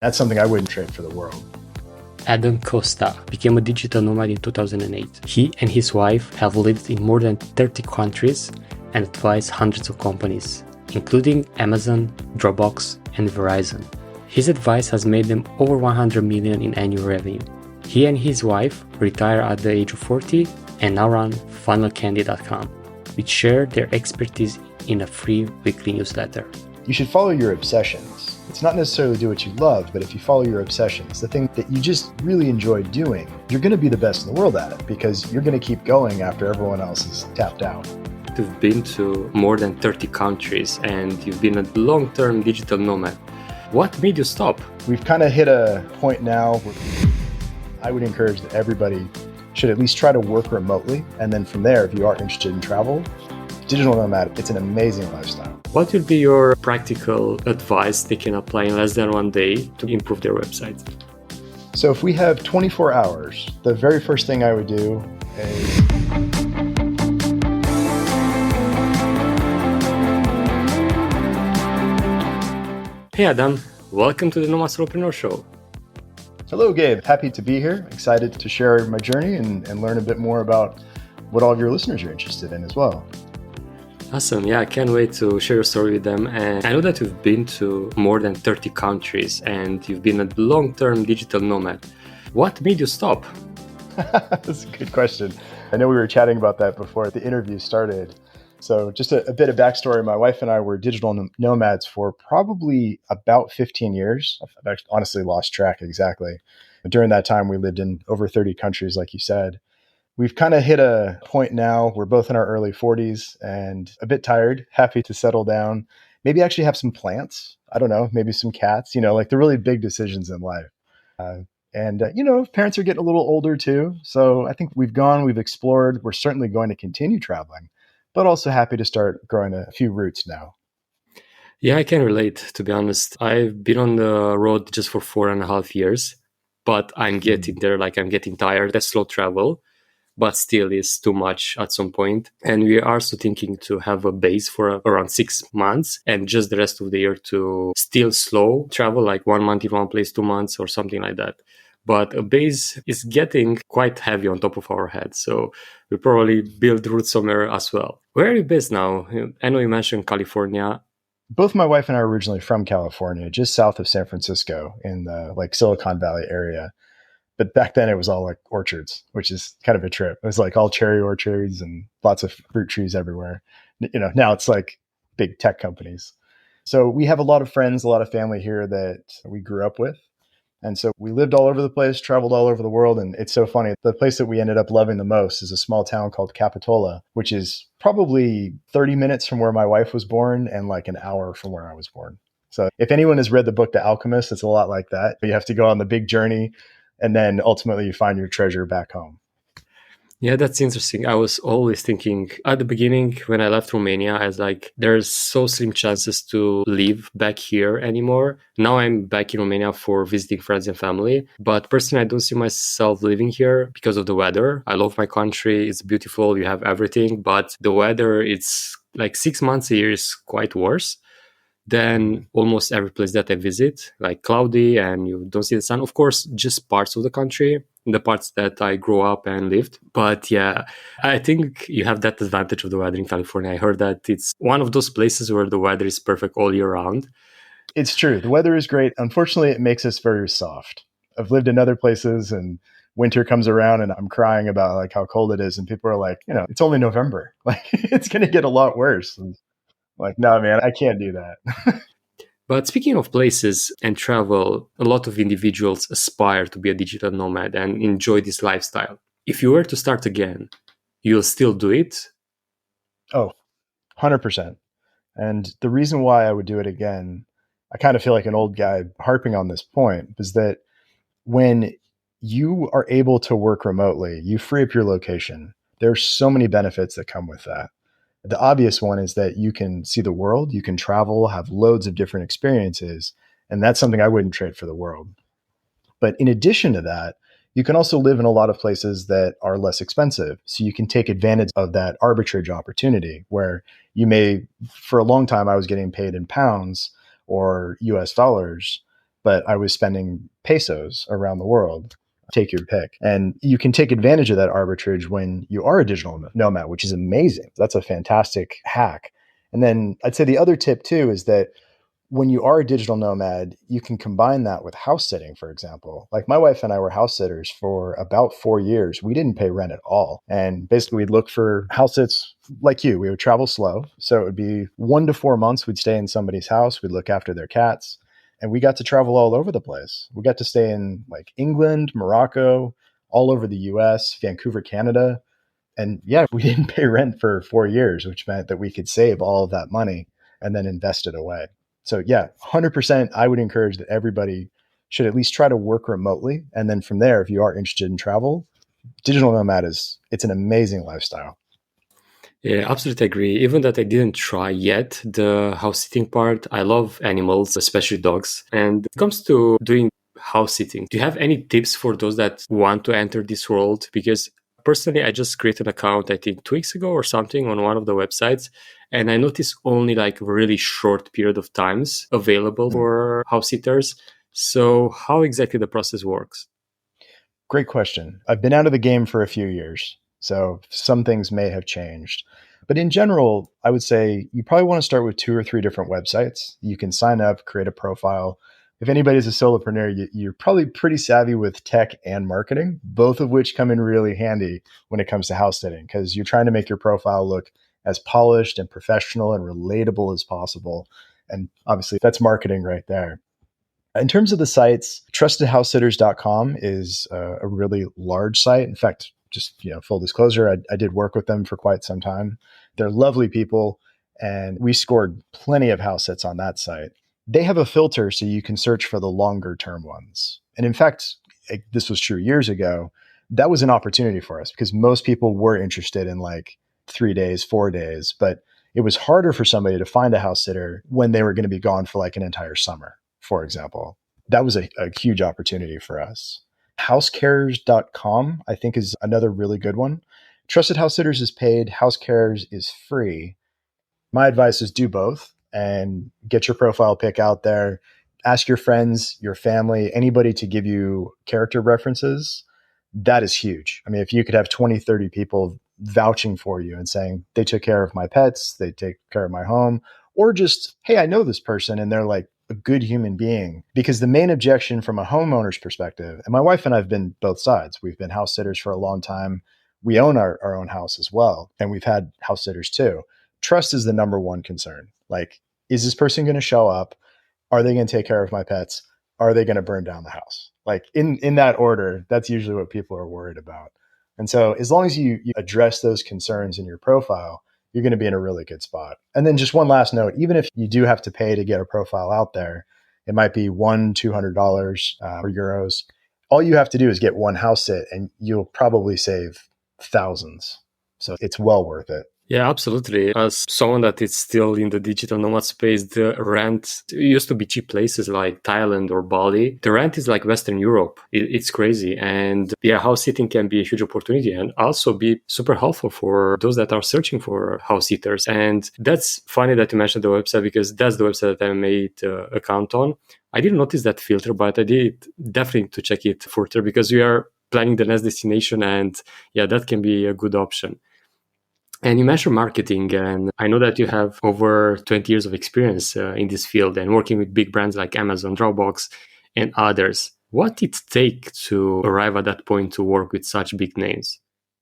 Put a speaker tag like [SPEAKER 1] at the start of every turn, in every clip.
[SPEAKER 1] That's something I wouldn't trade for the world.
[SPEAKER 2] Adam Costa became a digital nomad in 2008. He and his wife have lived in more than 30 countries and advised hundreds of companies, including Amazon, Dropbox, and Verizon. His advice has made them over 100 million in annual revenue. He and his wife retired at the age of 40 and now run funnelcandy.com, which share their expertise in a free weekly newsletter.
[SPEAKER 1] You should follow your obsessions. It's not necessarily do what you love, but if you follow your obsessions, the thing that you just really enjoy doing, you're going to be the best in the world at it because you're going to keep going after everyone else is tapped out.
[SPEAKER 2] You've been to more than 30 countries and you've been a long-term digital nomad. What made you stop?
[SPEAKER 1] We've kind of hit a point now where I would encourage that everybody should at least try to work remotely. And then from there, if you are interested in travel, digital nomad, it's an amazing lifestyle.
[SPEAKER 2] What would be your practical advice they can apply in less than one day to improve their website?
[SPEAKER 1] So if we have 24 hours, the very first thing I would do is
[SPEAKER 2] Hey Adam, welcome to the Nomad Solopreneur Show.
[SPEAKER 1] Hello, Gabe. Happy to be here. Excited to share my journey and learn a bit more about what all of your listeners are interested in as well.
[SPEAKER 2] Awesome. Yeah, I can't wait to share your story with them. And I know that you've been to more than 30 countries and you've been a long-term digital nomad. What made you stop?
[SPEAKER 1] That's a good question. I know we were chatting about that before the interview started. So just a bit of backstory. My wife and I were digital nomads for probably about 15 years. I've honestly lost track exactly. But during that time, we lived in over 30 countries, like you said. We've kind of hit a point now. We're both in our early 40s and a bit tired, happy to settle down, maybe actually have some plants. I don't know, maybe some cats, like the really big decisions in life. Parents are getting a little older too. So I think we've explored. We're certainly going to continue traveling, but also happy to start growing a few roots now.
[SPEAKER 2] Yeah, I can relate, to be honest. I've been on the road just for 4.5 years, but I'm getting there, I'm getting tired. That's slow travel, but still is too much at some point. And we are also thinking to have a base for around 6 months and just the rest of the year to still slow travel, like 1 month in one place, 2 months or something like that. But a base is getting quite heavy on top of our head. So we probably build roots somewhere as well. Where are you based now? I know you mentioned California.
[SPEAKER 1] Both my wife and I are originally from California, just south of San Francisco in the Silicon Valley area. But back then it was all like orchards, which is kind of a trip. It was like all cherry orchards and lots of fruit trees everywhere. Now it's like big tech companies. So we have a lot of friends, a lot of family here that we grew up with. And so we lived all over the place, traveled all over the world. And it's so funny. The place that we ended up loving the most is a small town called Capitola, which is probably 30 minutes from where my wife was born and like an hour from where I was born. So if anyone has read the book, The Alchemist, it's a lot like that. You have to go on the big journey and then ultimately you find your treasure back home.
[SPEAKER 2] Yeah, that's interesting. I was always thinking at the beginning when I left Romania, I was like, there's so slim chances to live back here anymore. Now I'm back in Romania for visiting friends and family. But personally, I don't see myself living here because of the weather. I love my country. It's beautiful. You have everything. But the weather, it's like 6 months a year is quite worse than almost every place that I visit, like cloudy and you don't see the sun. Of course, just parts of the country, the parts that I grew up and lived. But yeah, I think you have that advantage of the weather in California. I heard that it's one of those places where the weather is perfect all year round.
[SPEAKER 1] It's true. The weather is great. Unfortunately, it makes us very soft. I've lived in other places and winter comes around and I'm crying about like how cold it is. And people are like, it's only November. Like it's going to get a lot worse. And like, no, man, I can't do that.
[SPEAKER 2] But speaking of places and travel, a lot of individuals aspire to be a digital nomad and enjoy this lifestyle. If you were to start again, you'll still do it?
[SPEAKER 1] Oh, 100%. And the reason why I would do it again, I kind of feel like an old guy harping on this point, is that when you are able to work remotely, you free up your location. There's so many benefits that come with that. The obvious one is that you can see the world, you can travel, have loads of different experiences, and that's something I wouldn't trade for the world. But in addition to that, you can also live in a lot of places that are less expensive. So you can take advantage of that arbitrage opportunity where you may, for a long time, I was getting paid in pounds or US dollars, but I was spending pesos around the world. Take your pick. And you can take advantage of that arbitrage when you are a digital nomad, which is amazing. That's a fantastic hack. And then I'd say the other tip too is that when you are a digital nomad, you can combine that with house sitting, for example. Like my wife and I were house sitters for about 4 years. We didn't pay rent at all. And basically, we'd look for house sits like you. We would travel slow. So it would be 1 to 4 months. We'd stay in somebody's house. We'd look after their cats. And we got to travel all over the place. We got to stay in like England, Morocco, all over the US, Vancouver, Canada. And yeah, we didn't pay rent for 4 years, which meant that we could save all of that money and then invest it away. So yeah, 100%, I would encourage that everybody should at least try to work remotely. And then from there, if you are interested in travel, digital nomad it's an amazing lifestyle.
[SPEAKER 2] Yeah, absolutely agree. Even that I didn't try yet the house sitting part. I love animals, especially dogs. And it comes to doing house sitting. Do you have any tips for those that want to enter this world? Because personally, I just created an account, I think 2 weeks ago or something on one of the websites. And I noticed only like really short period of times available for house sitters. So how exactly the process works?
[SPEAKER 1] Great question. I've been out of the game for a few years, so some things may have changed. But in general, I would say you probably want to start with 2 or 3 different websites. You can sign up, create a profile. If anybody's a solopreneur, you're probably pretty savvy with tech and marketing, both of which come in really handy when it comes to house sitting, because you're trying to make your profile look as polished and professional and relatable as possible. And obviously, that's marketing right there. In terms of the sites, trustedhousesitters.com is a really large site. In fact, just full disclosure, I did work with them for quite some time. They're lovely people, and we scored plenty of house sits on that site. They have a filter so you can search for the longer term ones. And in fact, this was true years ago. That was an opportunity for us because most people were interested in like 3 days, 4 days, but it was harder for somebody to find a house sitter when they were going to be gone for like an entire summer, for example. That was a huge opportunity for us. Housecarers.com, I think, is another really good one. Trusted House Sitters is paid, House Carers is free. My advice is do both and get your profile pic out there. Ask your friends, your family, anybody to give you character references. That is huge. I mean, if you could have 20, 30 people vouching for you and saying they took care of my pets, they take care of my home, or just, hey, I know this person and they're like a good human being. Because the main objection from a homeowner's perspective, and my wife and I have been both sides. We've been house sitters for a long time. We own our own house as well. And we've had house sitters too. Trust is the number one concern. Like, is this person going to show up? Are they going to take care of my pets? Are they going to burn down the house? Like in that order, that's usually what people are worried about. And so as long as you address those concerns in your profile, you're going to be in a really good spot. And then just one last note, even if you do have to pay to get a profile out there, it might be $100, $200 or euros. All you have to do is get one house sit and you'll probably save thousands. So it's well worth it.
[SPEAKER 2] Yeah, absolutely. As someone that is still in the digital nomad space, the rent used to be cheap places like Thailand or Bali. The rent is like Western Europe. It's crazy. And yeah, house sitting can be a huge opportunity and also be super helpful for those that are searching for house sitters. And that's funny that you mentioned the website because that's the website that I made account on. I didn't notice that filter, but I did definitely to check it further because we are planning the next destination and yeah, that can be a good option. And you mentioned marketing, and I know that you have over 20 years of experience in this field and working with big brands like Amazon, Dropbox, and others. What did it take to arrive at that point to work with such big names?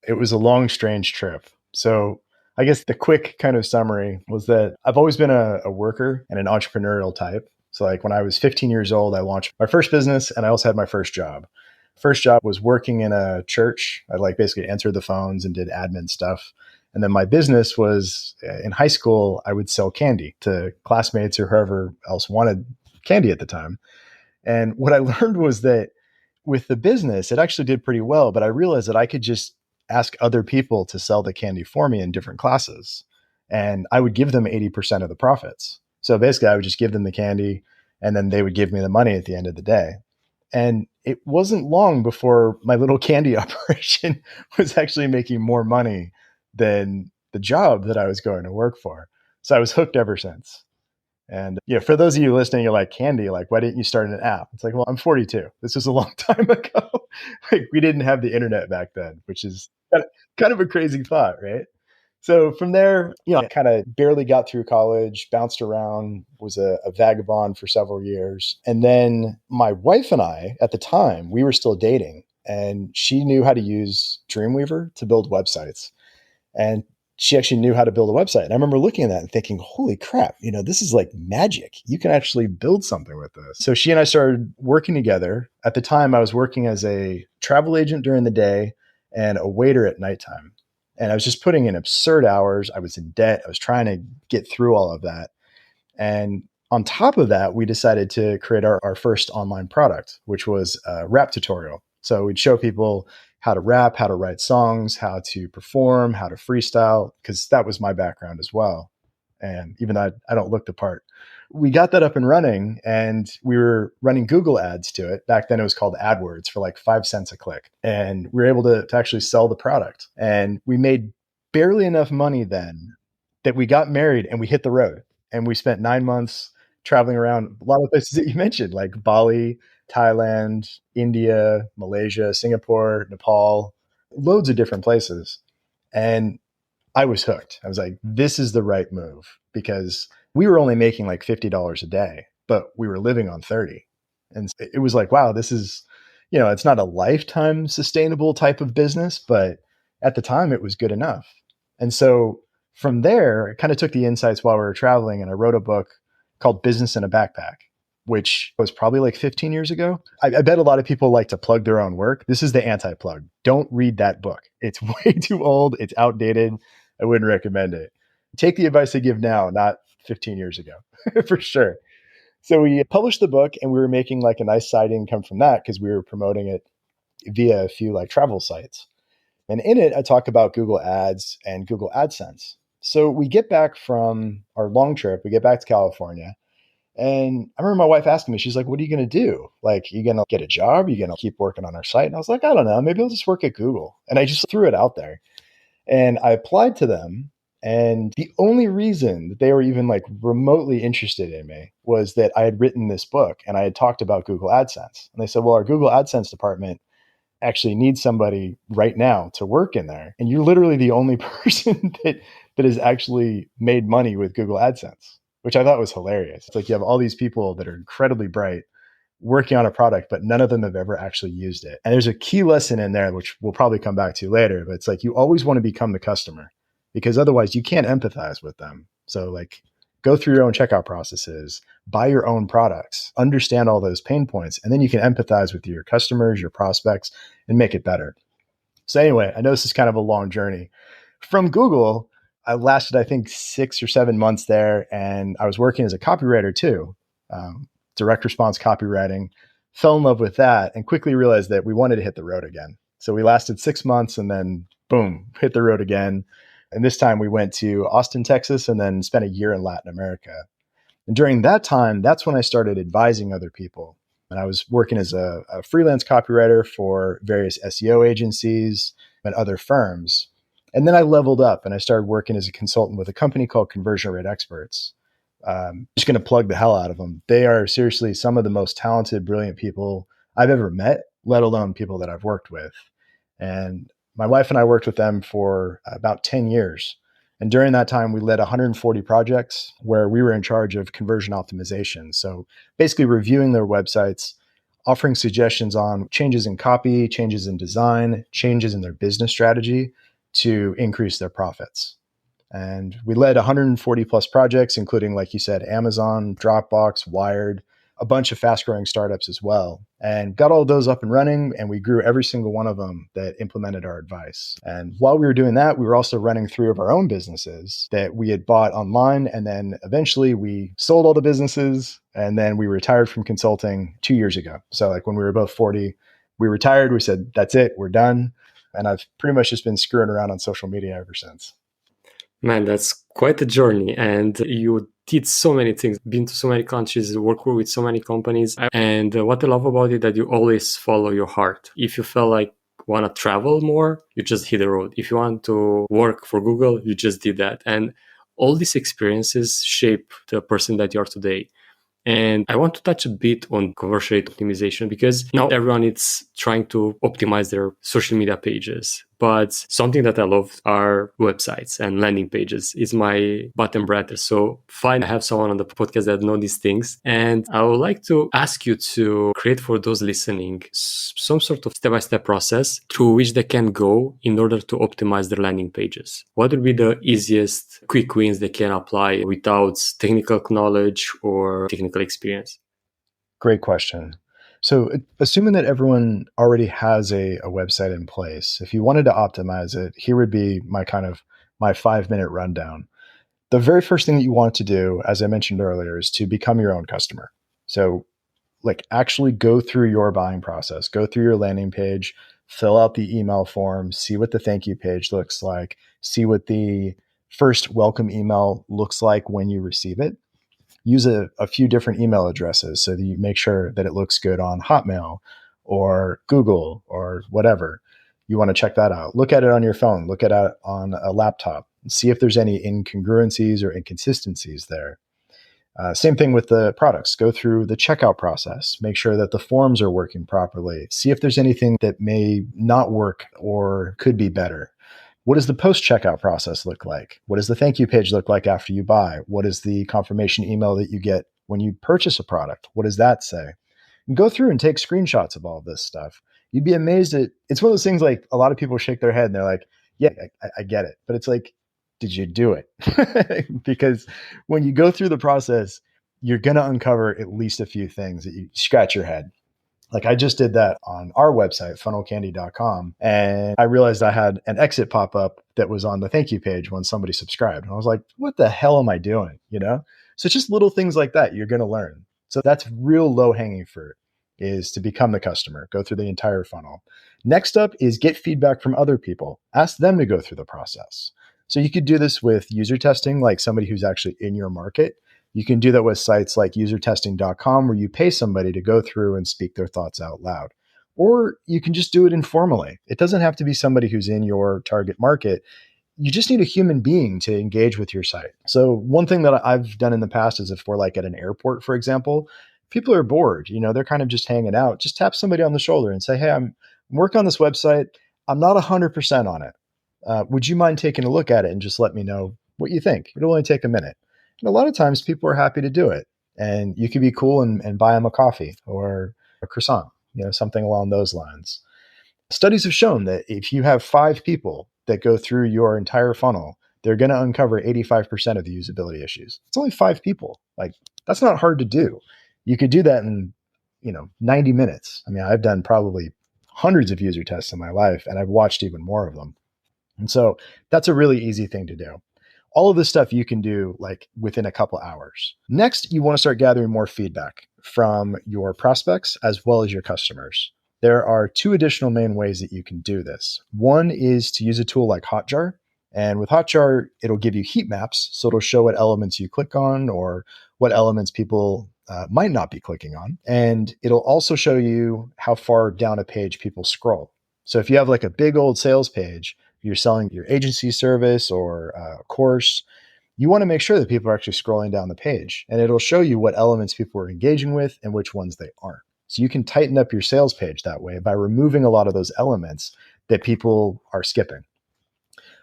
[SPEAKER 1] It was a long, strange trip. So I guess the quick kind of summary was that I've always been a worker and an entrepreneurial type. So like when I was 15 years old, I launched my first business and I also had my first job. First job was working in a church. I like basically answered the phones and did admin stuff. And then my business was in high school, I would sell candy to classmates or whoever else wanted candy at the time. And what I learned was that with the business, it actually did pretty well, but I realized that I could just ask other people to sell the candy for me in different classes. And I would give them 80% of the profits. So basically, I would just give them the candy and then they would give me the money at the end of the day. And it wasn't long before my little candy operation was actually making more money than the job that I was going to work for. So I was hooked ever since. And for those of you listening, you're like, Candy, like, why didn't you start an app? It's like, well, I'm 42. This was a long time ago. Like, we didn't have the internet back then, which is kind of a crazy thought, right? So from there, I kind of barely got through college, bounced around, was a vagabond for several years. And then my wife and I, at the time, we were still dating, and she knew how to use Dreamweaver to build websites. And she actually knew how to build a website. And I remember looking at that and thinking, holy crap, this is like magic. You can actually build something with this. So she and I started working together. At the time, I was working as a travel agent during the day and a waiter at nighttime. And I was just putting in absurd hours. I was in debt. I was trying to get through all of that. And on top of that, we decided to create our first online product, which was a rap tutorial. So we'd show people how to rap, how to write songs, how to perform, how to freestyle, because that was my background as well. And even though I don't look the part, we got that up and running, and we were running Google ads to it. Back then it was called AdWords for like 5 cents a click. And we were able to actually sell the product. And we made barely enough money then that we got married and we hit the road. And we spent 9 months traveling around a lot of places that you mentioned, like Bali, Thailand, India, Malaysia, Singapore, Nepal, loads of different places. And I was hooked. I was like, this is the right move, because we were only making like $50 a day, but we were living on 30. And it was like, wow, this is, it's not a lifetime sustainable type of business, but at the time it was good enough. And so from there, I kind of took the insights while we were traveling, and I wrote a book called Business in a Backpack, which was probably like 15 years ago. I bet a lot of people like to plug their own work. This is the anti-plug. Don't read that book. It's way too old. It's outdated. I wouldn't recommend it. Take the advice I give now, not 15 years ago, for sure. So we published the book, and we were making like a nice side income from that because we were promoting it via a few like travel sites. And in it, I talk about Google Ads and Google AdSense. So we get back from our long trip, we get back to California. And I remember my wife asking me, she's like, what are you going to do? Like, are you going to get a job? Are you going to keep working on our site? And I was like, I don't know. Maybe I'll just work at Google. And I just threw it out there. And I applied to them. And the only reason that they were even like remotely interested in me was that I had written this book and I had talked about Google AdSense. And they said, well, our Google AdSense department actually needs somebody right now to work in there. And you're literally the only person that has actually made money with Google AdSense, which I thought was hilarious. It's like you have all these people that are incredibly bright working on a product, but none of them have ever actually used it. And there's a key lesson in there, which we'll probably come back to later, but it's like you always want to become the customer, because otherwise you can't empathize with them. So like go through your own checkout processes, buy your own products, understand all those pain points, and then you can empathize with your customers, your prospects, and make it better. So anyway, I know this is kind of a long journey. From Google, I lasted, I think, 6 or 7 months there, and I was working as a copywriter too, direct response copywriting, fell in love with that, and quickly realized that we wanted to hit the road again. So we lasted 6 months, and then boom, hit the road again. And this time we went to Austin, Texas, and then spent a year in Latin America. And during that time, that's when I started advising other people. And I was working as a freelance copywriter for various SEO agencies and other firms. And then I leveled up and I started working as a consultant with a company called Conversion Rate Experts. Just going to plug the hell out of them. They are seriously some of the most talented, brilliant people I've ever met, let alone people that I've worked with. And my wife and I worked with them for about 10 years. And during that time, we led 140 projects where we were in charge of conversion optimization. So basically reviewing their websites, offering suggestions on changes in copy, changes in design, changes in their business strategy to increase their profits. And we led 140 plus projects, including, like you said, Amazon, Dropbox, Wired, a bunch of fast growing startups as well, and got all of those up and running. And we grew every single one of them that implemented our advice. And while we were doing that, we were also running 3 of our own businesses that we had bought online. And then eventually we sold all the businesses, and then we retired from consulting 2 years ago. So like when we were both 40, we retired, we said, that's it, we're done. And I've pretty much just been screwing around on social media ever since.
[SPEAKER 2] Man, that's quite a journey. And you did so many things, been to so many countries, worked with so many companies. And what I love about it, that you always follow your heart. If you felt like want to travel more, you just hit the road. If you want to work for Google, you just did that. And all these experiences shape the person that you are today. And I want to touch a bit on conversion rate optimization, because now everyone is trying to optimize their social media pages. But something that I love are websites and landing pages. Is my bottom breath. So fine, I have someone on the podcast that know these things. And I would like to ask you to create for those listening some sort of step-by-step process through which they can go in order to optimize their landing pages. What would be the easiest quick wins they can apply without technical knowledge or technical experience?
[SPEAKER 1] Great question. So assuming that everyone already has a website in place, if you wanted to optimize it, here would be my 5-minute rundown. The very first thing that you want to do, as I mentioned earlier, is to become your own customer. So like actually go through your buying process, go through your landing page, fill out the email form, see what the thank you page looks like, see what the first welcome email looks like when you receive it. Use a few different email addresses so that you make sure that it looks good on Hotmail or Google or whatever. You want to check that out. Look at it on your phone, look at it on a laptop, see if there's any incongruencies or inconsistencies there. Same thing with the products. Go through the checkout process. Make sure that the forms are working properly. See if there's anything that may not work or could be better. What does the post-checkout process look like? What does the thank you page look like after you buy? What is the confirmation email that you get when you purchase a product? What does that say? And go through and take screenshots of all of this stuff. You'd be amazed at, it's one of those things like a lot of people shake their head and they're like, yeah, I get it. But it's like, did you do it? Because when you go through the process, you're going to uncover at least a few things that you scratch your head. Like I just did that on our website, funnelcandy.com. And I realized I had an exit pop up that was on the thank you page when somebody subscribed. And I was like, what the hell am I doing? So just little things like that, you're going to learn. So that's real low hanging fruit, is to become the customer, go through the entire funnel. Next up is get feedback from other people. Ask them to go through the process. So you could do this with user testing, like somebody who's actually in your market. You can do that with sites like usertesting.com, where you pay somebody to go through and speak their thoughts out loud. Or you can just do it informally. It doesn't have to be somebody who's in your target market. You just need a human being to engage with your site. So one thing that I've done in the past is if we're like at an airport, for example, people are bored, they're kind of just hanging out. Just tap somebody on the shoulder and say, hey, I'm working on this website. I'm not 100% on it. Would you mind taking a look at it and just let me know what you think? It'll only take a minute. And a lot of times people are happy to do it. And you could be cool and buy them a coffee or a croissant, something along those lines. Studies have shown that if you have 5 people that go through your entire funnel, they're going to uncover 85% of the usability issues. It's only 5 people. Like, that's not hard to do. You could do that in, 90 minutes. I mean, I've done probably hundreds of user tests in my life, and I've watched even more of them. And so that's a really easy thing to do. All of this stuff you can do like within a couple hours. Next, you want to start gathering more feedback from your prospects as well as your customers. There are 2 additional main ways that you can do this. One is to use a tool like Hotjar. And with Hotjar, it'll give you heat maps. So it'll show what elements you click on or what elements people might not be clicking on. And it'll also show you how far down a page people scroll. So if you have like a big old sales page, you're selling your agency service or a course, you want to make sure that people are actually scrolling down the page, and it'll show you what elements people are engaging with and which ones they aren't. So you can tighten up your sales page that way by removing a lot of those elements that people are skipping.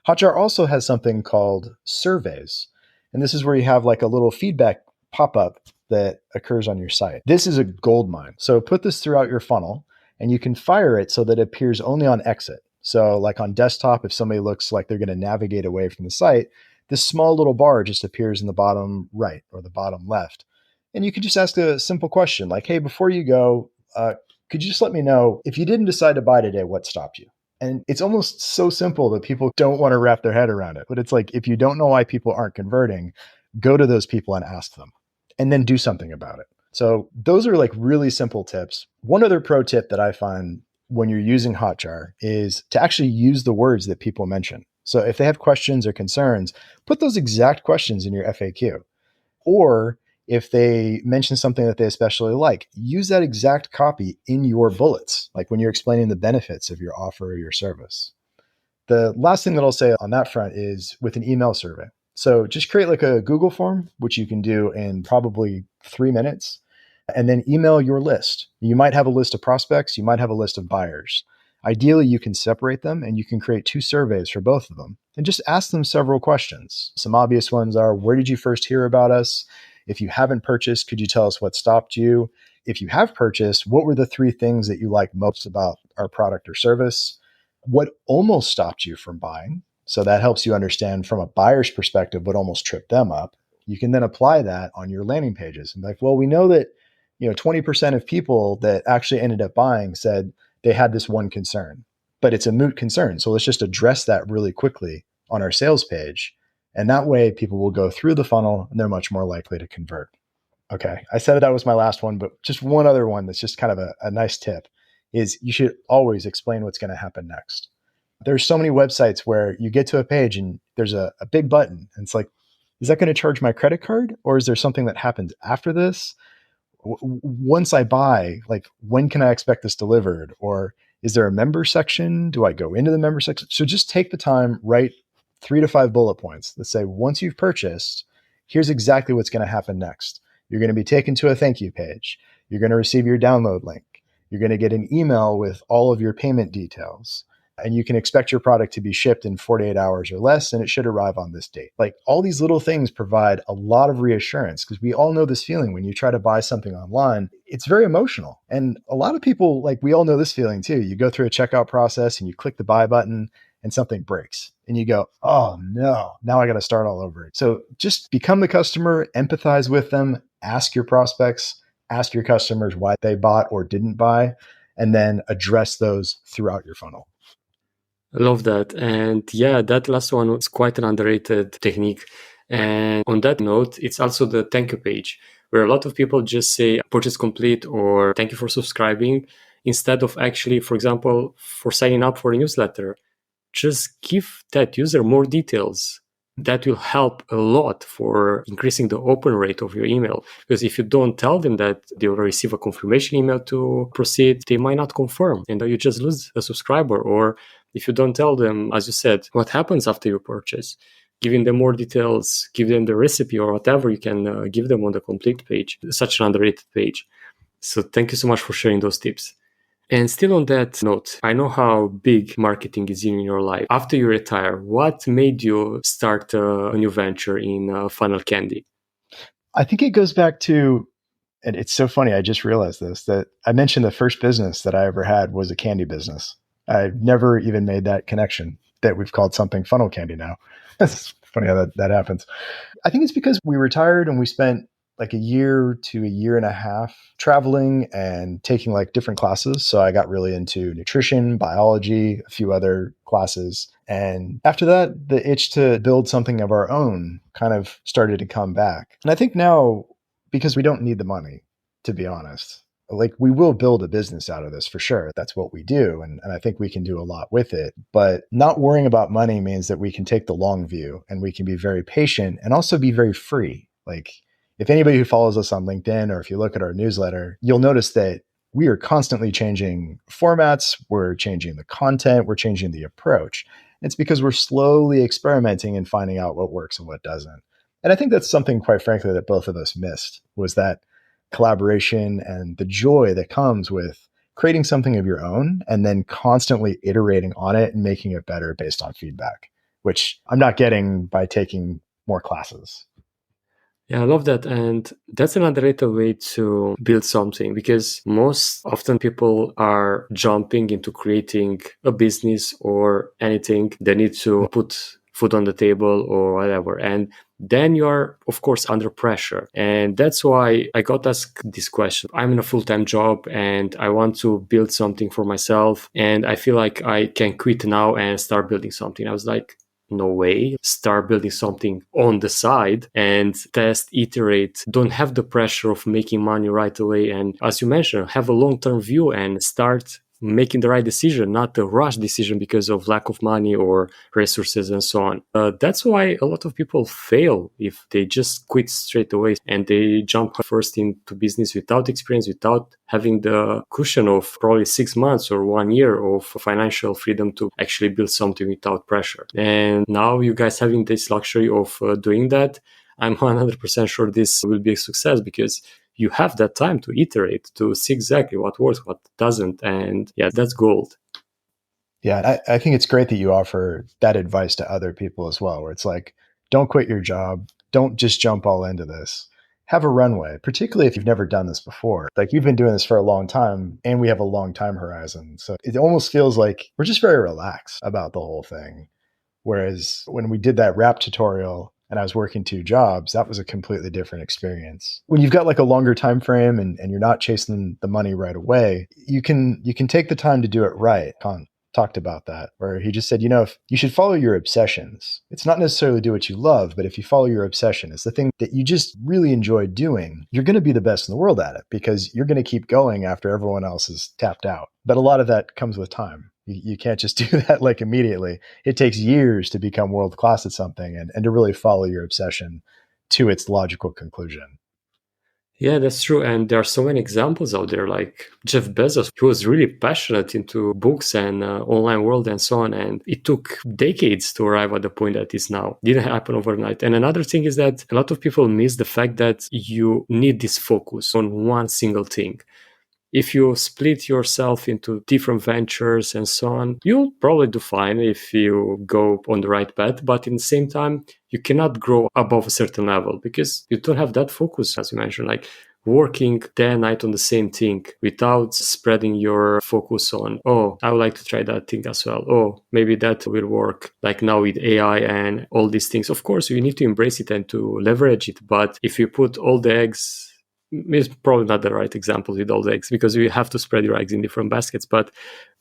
[SPEAKER 1] Hotjar also has something called surveys. And this is where you have like a little feedback pop-up that occurs on your site. This is a gold mine. So put this throughout your funnel, and you can fire it so that it appears only on exit. So like on desktop, if somebody looks like they're going to navigate away from the site, this small little bar just appears in the bottom right or the bottom left. And you could just ask a simple question like, hey, before you go, could you just let me know if you didn't decide to buy today, what stopped you? And it's almost so simple that people don't want to wrap their head around it. But it's like, if you don't know why people aren't converting, go to those people and ask them, and then do something about it. So those are like really simple tips. One other pro tip that I find when you're using Hotjar is to actually use the words that people mention. So if they have questions or concerns, put those exact questions in your FAQ. Or if they mention something that they especially like, use that exact copy in your bullets, like when you're explaining the benefits of your offer or your service. The last thing that I'll say on that front is with an email survey. So just create like a Google form, which you can do in probably 3 minutes, and then email your list. You might have a list of prospects, you might have a list of buyers. Ideally, you can separate them and you can create 2 surveys for both of them and just ask them several questions. Some obvious ones are, where did you first hear about us? If you haven't purchased, could you tell us what stopped you? If you have purchased, what were the 3 things that you like most about our product or service? What almost stopped you from buying? So that helps you understand from a buyer's perspective what almost tripped them up. You can then apply that on your landing pages and be like, well, we know that 20% of people that actually ended up buying said they had this one concern, but it's a moot concern. So let's just address that really quickly on our sales page. And that way people will go through the funnel and they're much more likely to convert. Okay. I said that was my last one, but just one other one that's just kind of a nice tip is you should always explain what's going to happen next. There's so many websites where you get to a page and there's a big button and it's like, is that going to charge my credit card? Or is there something that happens after this? Once I buy, like, when can I expect this delivered? Or is there a member section? Do I go into the member section? So just take the time, write 3 to 5 bullet points that say, once you've purchased, here's exactly what's going to happen next. You're going to be taken to a thank you page. You're going to receive your download link. You're going to get an email with all of your payment details. And you can expect your product to be shipped in 48 hours or less, and it should arrive on this date. Like, all these little things provide a lot of reassurance, because we all know this feeling when you try to buy something online. It's very emotional. And a lot of people, like, we all know this feeling too. You go through a checkout process and you click the buy button and something breaks and you go, oh no, now I got to start all over. So just become the customer, empathize with them, ask your prospects, ask your customers why they bought or didn't buy, and then address those throughout your funnel.
[SPEAKER 2] I love that. And yeah, that last one was quite an underrated technique. And on that note, it's also the thank you page, where a lot of people just say purchase complete or thank you for subscribing, instead of actually, for example, for signing up for a newsletter. Just give that user more details. That will help a lot for increasing the open rate of your email. Because if you don't tell them that they will receive a confirmation email to proceed, they might not confirm and you just lose a subscriber. Or if you don't tell them, as you said, what happens after you purchase, giving them more details, give them the recipe or whatever you can give them on the complete page, such an underrated page. So thank you so much for sharing those tips. And still on that note, I know how big marketing is in your life. After you retire, what made you start a new venture in funnel candy?
[SPEAKER 1] I think it goes back to, and it's so funny, I just realized this, that I mentioned the first business that I ever had was a candy business. I've never even made that connection that we've called something funnel candy now. It's funny how that happens. I think it's because we retired and we spent like a year to a year and a half traveling and taking like different classes. So I got really into nutrition, biology, a few other classes. And after that, the itch to build something of our own kind of started to come back. And I think now, because we don't need the money, to be honest, like, we will build a business out of this for sure. That's what we do. And I think we can do a lot with it. But not worrying about money means that we can take the long view and we can be very patient and also be very free. Like, if anybody who follows us on LinkedIn, or if you look at our newsletter, you'll notice that we are constantly changing formats. We're changing the content. We're changing the approach. It's because we're slowly experimenting and finding out what works and what doesn't. And I think that's something, quite frankly, that both of us missed, was that collaboration and the joy that comes with creating something of your own and then constantly iterating on it and making it better based on feedback, which I'm not getting by taking more classes.
[SPEAKER 2] Yeah, I love that. And that's an underrated way to build something, because most often people are jumping into creating a business or anything. They need to put food on the table or whatever. And then you are, of course, under pressure. And that's why I got asked this question. I'm in a full-time job and I want to build something for myself. And I feel like I can quit now and start building something. I was like, no way. Start building something on the side and test, iterate. Don't have the pressure of making money right away. And as you mentioned, have a long-term view and start making the right decision, not a rush decision because of lack of money or resources and so on. That's why a lot of people fail if they just quit straight away and they jump first into business without experience, without having the cushion of probably 6 months or 1 year of financial freedom to actually build something without pressure. And now you guys having this luxury of doing that, I'm 100% sure this will be a success because you have that time to iterate, to see exactly what works, what doesn't. And yeah, that's gold.
[SPEAKER 1] Yeah, I think it's great that you offer that advice to other people as well, where it's like, don't quit your job. Don't just jump all into this. Have a runway, particularly if you've never done this before. Like you've been doing this for a long time and we have a long time horizon. So it almost feels like we're just very relaxed about the whole thing. Whereas when we did that rap tutorial and I was working 2 jobs, that was a completely different experience. When you've got like a longer time frame and you're not chasing the money right away, you can take the time to do it right. Khan talked about that, where he just said, if you should follow your obsessions. It's not necessarily do what you love, but if you follow your obsession, it's the thing that you just really enjoy doing, you're going to be the best in the world at it because you're going to keep going after everyone else is tapped out. But a lot of that comes with time. You can't just do that like immediately. It takes years to become world class at something and to really follow your obsession to its logical conclusion.
[SPEAKER 2] Yeah, that's true. And there are so many examples out there, like Jeff Bezos, who was really passionate into books and online world and so on. And it took decades to arrive at the point that is now. It didn't happen overnight. And another thing is that a lot of people miss the fact that you need this focus on one single thing. If you split yourself into different ventures and so on, you'll probably do fine if you go on the right path. But in the same time, you cannot grow above a certain level because you don't have that focus, as you mentioned, like working day and night on the same thing without spreading your focus on, oh, I would like to try that thing as well. Oh, maybe that will work. Like now with AI and all these things. Of course, you need to embrace it and to leverage it. But if you put all the eggs, it's probably not the right example with all the eggs because you have to spread your eggs in different baskets, but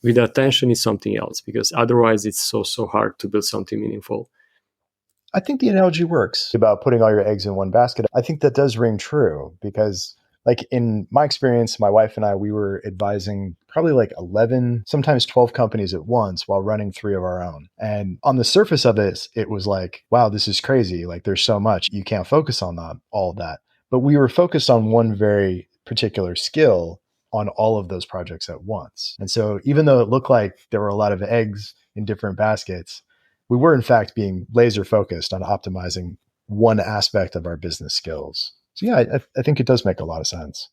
[SPEAKER 2] with attention is something else because otherwise it's so hard to build something meaningful.
[SPEAKER 1] I think the analogy works about putting all your eggs in one basket. I think that does ring true because, like, in my experience, my wife and I, we were advising probably like 11, sometimes 12 companies at once while running 3 of our own. And on the surface of it, it was like, wow, this is crazy. Like, there's so much. You can't focus on all of that. But we were focused on one very particular skill on all of those projects at once. And so even though it looked like there were a lot of eggs in different baskets, we were in fact being laser focused on optimizing one aspect of our business skills. So yeah, I think it does make a lot of sense.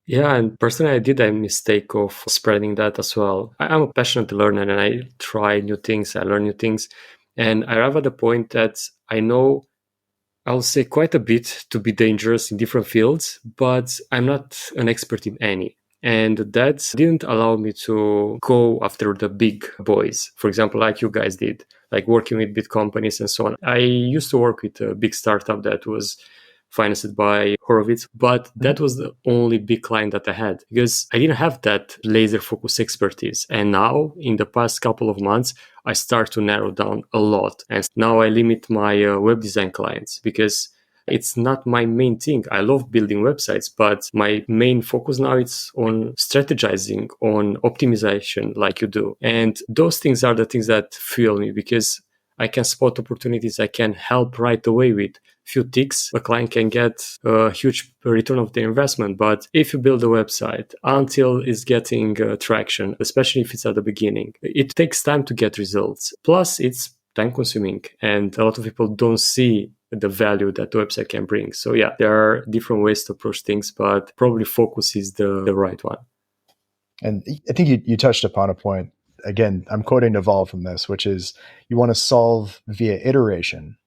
[SPEAKER 2] Yeah, and personally, I did a mistake of spreading that as well. I'm a passionate learner and I try new things, I learn new things. And I arrive at the point that I know I'll say quite a bit to be dangerous in different fields, but I'm not an expert in any. And that didn't allow me to go after the big boys, for example, like you guys did, like working with big companies and so on. I used to work with a big startup that was financed by Horowitz, but that was the only big client that I had because I didn't have that laser focus expertise. And now, in the past couple of months, I start to narrow down a lot. And now I limit my web design clients because it's not my main thing. I love building websites, but my main focus now is on strategizing, on optimization like you do. And those things are the things that fuel me because I can spot opportunities. I can help right away with few ticks. A client can get a huge return of their investment. But if you build a website until it's getting traction, especially if it's at the beginning, it takes time to get results. Plus, it's time consuming and a lot of people don't see the value that the website can bring. So yeah, there are different ways to approach things, but probably focus is the right one.
[SPEAKER 1] And I think you touched upon a point. Again, I'm quoting Naval from this, which is you want to solve via iteration.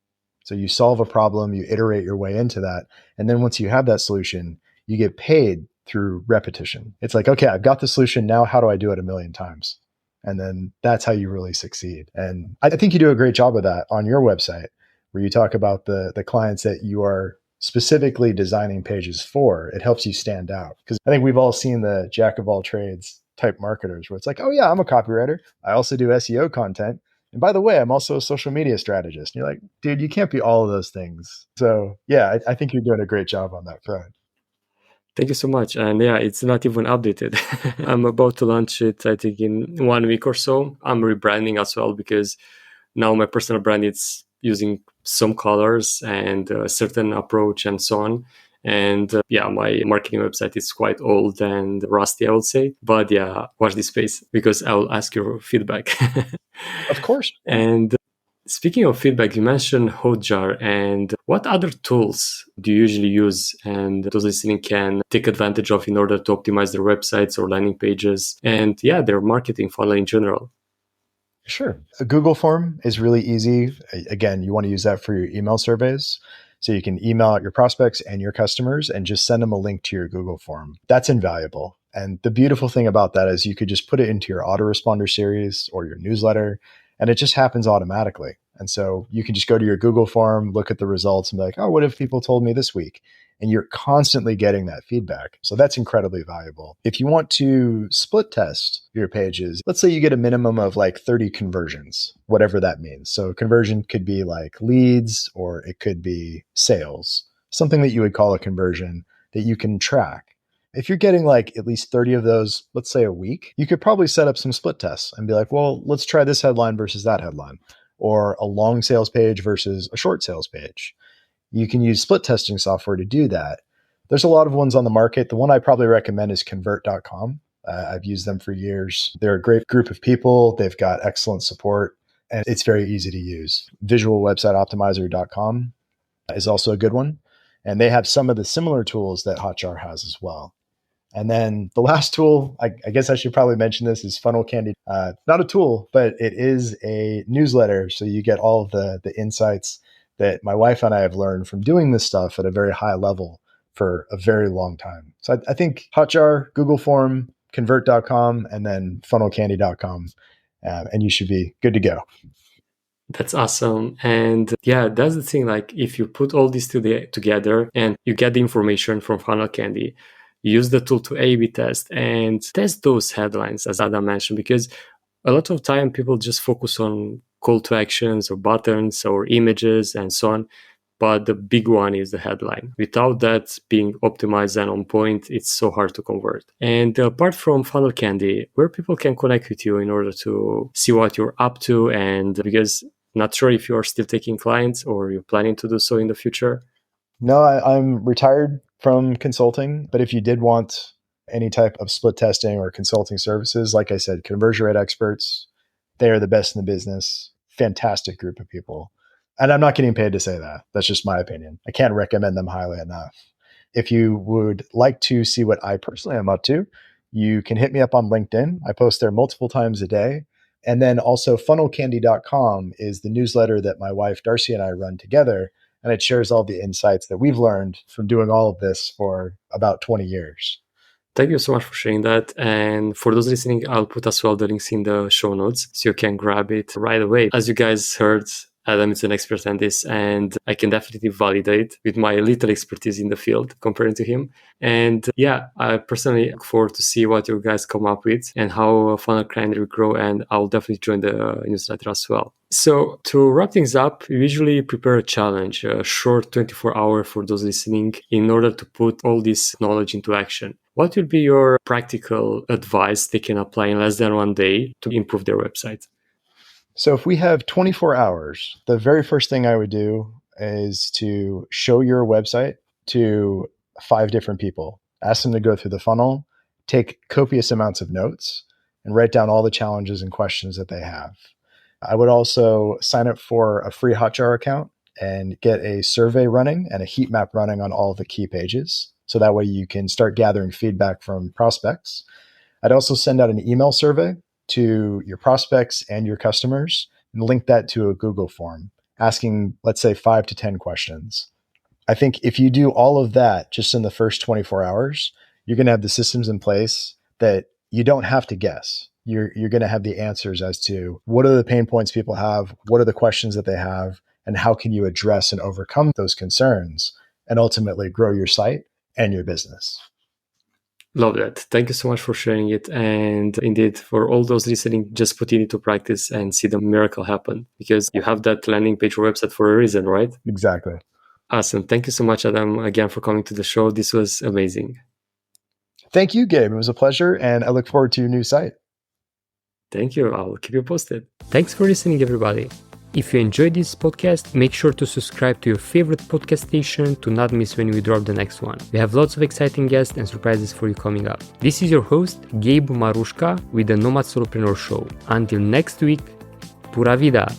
[SPEAKER 1] So you solve a problem, you iterate your way into that. And then once you have that solution, you get paid through repetition. It's like, okay, I've got the solution. Now, how do I do it a million times? And then that's how you really succeed. And I think you do a great job of that on your website, where you talk about the clients that you are specifically designing pages for. It helps you stand out. Because I think we've all seen the jack of all trades type marketers where it's like, oh yeah, I'm a copywriter. I also do SEO content. And by the way, I'm also a social media strategist. And you're like, dude, you can't be all of those things. So yeah, I think you're doing a great job on that front.
[SPEAKER 2] Thank you so much. And yeah, it's not even updated. I'm about to launch it, I think, in 1 week or so. I'm rebranding as well because now my personal brand is using some colors and a certain approach and so on. And yeah, my marketing website is quite old and rusty, I would say. But yeah, watch this space because I will ask your feedback.
[SPEAKER 1] Of course. Yeah.
[SPEAKER 2] And speaking of feedback, you mentioned Hotjar, and what other tools do you usually use and those listening can take advantage of in order to optimize their websites or landing pages and yeah, their marketing funnel in general?
[SPEAKER 1] Sure. A Google form is really easy. Again, you want to use that for your email surveys. So you can email out your prospects and your customers and just send them a link to your Google form. That's invaluable. And the beautiful thing about that is you could just put it into your autoresponder series or your newsletter, and it just happens automatically. And so you can just go to your Google form, look at the results, and be like, oh, what have people told me this week? And you're constantly getting that feedback. So that's incredibly valuable. If you want to split test your pages, let's say you get a minimum of like 30 conversions, whatever that means. So conversion could be like leads or it could be sales, something that you would call a conversion that you can track. If you're getting like at least 30 of those, let's say a week, you could probably set up some split tests and be like, well, let's try this headline versus that headline, or a long sales page versus a short sales page. You can use split testing software to do that. There's a lot of ones on the market. The one I probably recommend is convert.com. I've used them for years. They're a great group of people. They've got excellent support and it's very easy to use. Visualwebsiteoptimizer.com is also a good one. And they have some of the similar tools that Hotjar has as well. And then the last tool, I guess I should probably mention this, is Funnel Candy. Not a tool, but it is a newsletter. So you get all of the insights that my wife and I have learned from doing this stuff at a very high level for a very long time. So I think Hotjar, Google Form, convert.com, and then funnelcandy.com. And you should be good to go.
[SPEAKER 2] That's awesome. And yeah, that's the thing. Like if you put all this together and you get the information from Funnel Candy, use the tool to A/B test and test those headlines, as Adam mentioned, because a lot of time people just focus on call to actions or buttons or images and so on. But the big one is the headline. Without that being optimized and on point, it's so hard to convert. And apart from Funnel Candy, where people can connect with you in order to see what you're up to, and because not sure if you're still taking clients or you're planning to do so in the future.
[SPEAKER 1] No, I'm retired from consulting, but if you did want any type of split testing or consulting services, like I said, conversion rate experts, they are the best in the business. Fantastic group of people. And I'm not getting paid to say that. That's just my opinion. I can't recommend them highly enough. If you would like to see what I personally am up to, you can hit me up on LinkedIn. I post there multiple times a day. And then also funnelcandy.com is the newsletter that my wife Darcy and I run together. And it shares all the insights that we've learned from doing all of this for about 20 years.
[SPEAKER 2] Thank you so much for sharing that. And for those listening, I'll put as well the links in the show notes so you can grab it right away. As you guys heard, Adam is an expert on this, and I can definitely validate with my little expertise in the field comparing to him. And yeah, I personally look forward to see what you guys come up with and how Funnel Candy will grow, and I'll definitely join the newsletter as well. So to wrap things up, we usually prepare a challenge, a short 24-hour for those listening in order to put all this knowledge into action. What will be your practical advice they can apply in less than 1 day to improve their website?
[SPEAKER 1] So if we have 24 hours, the very first thing I would do is to show your website to 5 different people. Ask them to go through the funnel, take copious amounts of notes, and write down all the challenges and questions that they have. I would also sign up for a free Hotjar account and get a survey running and a heat map running on all the key pages. So that way you can start gathering feedback from prospects. I'd also send out an email survey to your prospects and your customers and link that to a Google form, asking, let's say, 5 to 10 questions. I think if you do all of that just in the first 24 hours, you're going to have the systems in place that you don't have to guess. You're going to have the answers as to what are the pain points people have, what are the questions that they have, and how can you address and overcome those concerns and ultimately grow your site and your business.
[SPEAKER 2] Love that. Thank you so much for sharing it. And indeed, for all those listening, just put it into practice and see the miracle happen, because you have that landing page or website for a reason, right?
[SPEAKER 1] Exactly.
[SPEAKER 2] Awesome. Thank you so much, Adam, again for coming to the show. This was amazing.
[SPEAKER 1] Thank you, Gabe. It was a pleasure, and I look forward to your new site.
[SPEAKER 2] Thank you. I'll keep you posted. Thanks for listening, everybody. If you enjoyed this podcast, make sure to subscribe to your favorite podcast station to not miss when we drop the next one. We have lots of exciting guests and surprises for you coming up. This is your host, Gabe Marushka, with the Nomad Solopreneur Show. Until next week, Pura Vida!